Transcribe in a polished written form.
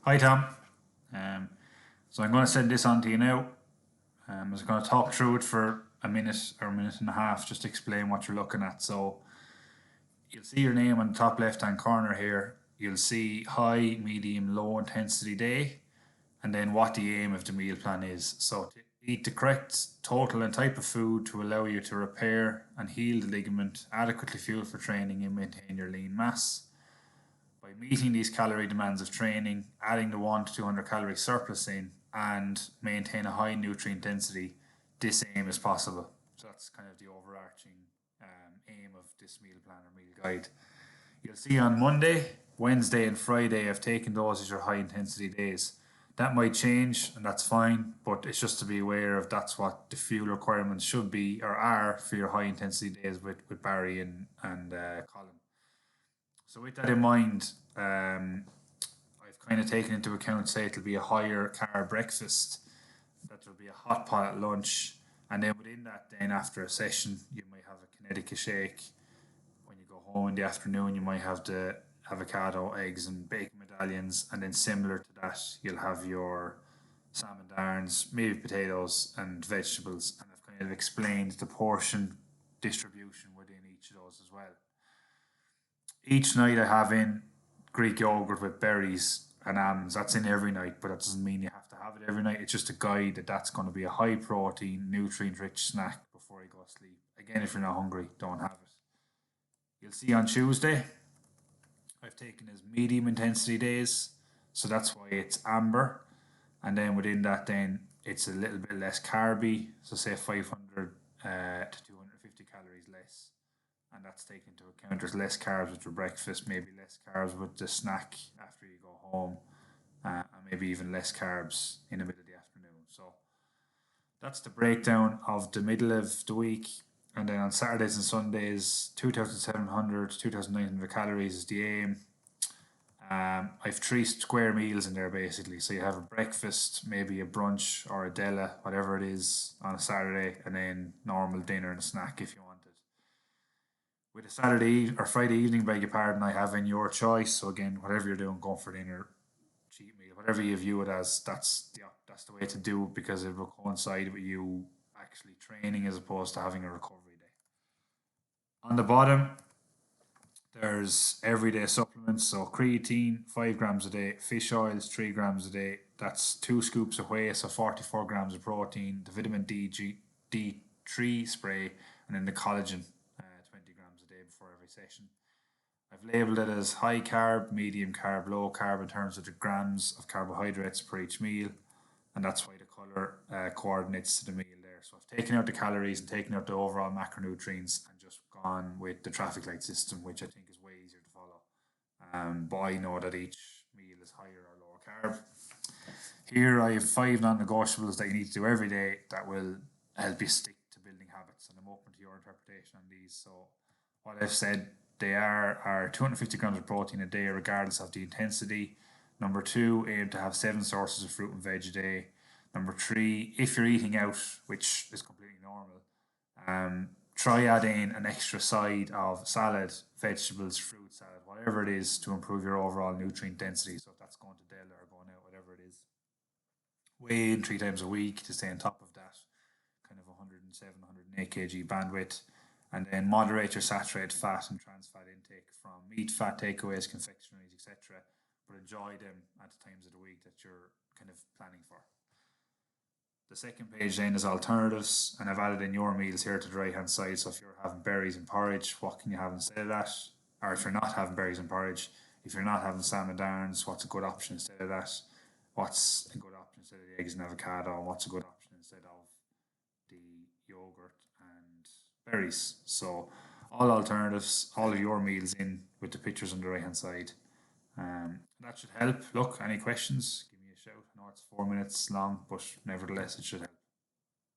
Hi Tom. Um, so I'm going to send this on to you now. I'm just going to talk through it for a minute or a minute and a half, just to explain what you're looking at. So you'll see your name on the top left hand corner here. You'll see high, medium, low intensity day, and then what the aim of the meal plan is. So to eat the correct total and type of food to allow you to repair and heal the ligament, adequately fuel for training, and maintain your lean mass. By meeting these calorie demands of training, adding the 1 to 200 calorie surplus in, and maintain a high nutrient density, this aim is possible. So that's kind of the overarching aim of this meal plan or meal guide. You'll see on Monday, Wednesday, and Friday, I've taken those as your high intensity days. That might change, and that's fine, but it's just to be aware of that's what the fuel requirements should be or are for your high intensity days with Barry and Colin. So with that in mind, I've kind of taken into account, say it'll be a higher carb breakfast, that there'll be a hot pot at lunch, and then within that, then after a session, you might have a Connecticut shake. When you go home in the afternoon, you might have the avocado, eggs, and bacon medallions, and then similar to that, you'll have your salmon darns, maybe potatoes and vegetables, and I've kind of explained the portion distribution within each of those as well. Each night I have in Greek yogurt with berries and almonds. That's in every night, but that doesn't mean you have to have it every night. It's just a guide that that's going to be a high protein, nutrient rich snack before you go to sleep. Again, if you're not hungry, don't have it. You'll see on Tuesday, I've taken as medium intensity days, so that's why it's amber. And then within that, then it's a little bit less carby, so say 500 to 250 calories less, and that's taken into account. There's less carbs with your breakfast, maybe less carbs with the snack after you go home, and maybe even less carbs in the middle of the afternoon. So that's the breakdown of the middle of the week. And then on Saturdays and Sundays, 2,700 to 2,900 calories is the aim. I've three square meals in there basically. So you have a breakfast, maybe a brunch or a dela, whatever it is, on a Saturday, and then normal dinner and a snack if you want it. With a Saturday or Friday evening, beg your pardon, I have in your choice. So again, whatever you're doing, going for dinner, cheat meal, whatever you view it as, that's the way to do it because it will coincide with you actually training as opposed to having a recovery day. On the bottom, there's everyday supplements. So creatine, 5 grams a day, fish oils, 3 grams a day. That's 2 scoops of whey, so 44 grams of protein, the vitamin D3 spray, and then the collagen, 20 grams a day before every session. I've labelled it as high carb, medium carb, low carb in terms of the grams of carbohydrates per each meal, and that's why the colour coordinates to the meal there. So I've taken out the calories and taken out the overall macronutrients and just gone with the traffic light system, which I think is way easier to follow. But I know that each meal is higher or lower carb. Here I have 5 non-negotiables that you need to do every day that will help you stick to building habits, and I'm open to your interpretation on these. So what I've said they are 250 grams of protein a day, regardless of the intensity. Number two, aim to have 7 sources of fruit and veg a day. Number three, if you're eating out, which is completely normal, try adding an extra side of salad, vegetables, fruit salad, whatever it is, to improve your overall nutrient density. So if that's going to Dell or going out, whatever it is, weigh in 3 times a week to stay on top of that kind of 107, 108 kg bandwidth. And then moderate your saturated fat and trans fat intake from meat, fat takeaways, confectionaries, etc. But enjoy them at the times of the week that you're kind of planning for. The second page then is alternatives, and I've added in your meals here to the right hand side. So if you're having berries and porridge, what can you have instead of that? Or if you're not having berries and porridge, if you're not having salmon darns, what's a good option instead of that? What's a good option instead of the eggs and avocado? And what's a good option instead of the yogurt and berries? So all alternatives, all of your meals in with the pictures on the right hand side. That should help. Look, any questions? Give me a shout. I know it's 4 minutes long, but nevertheless, it should help.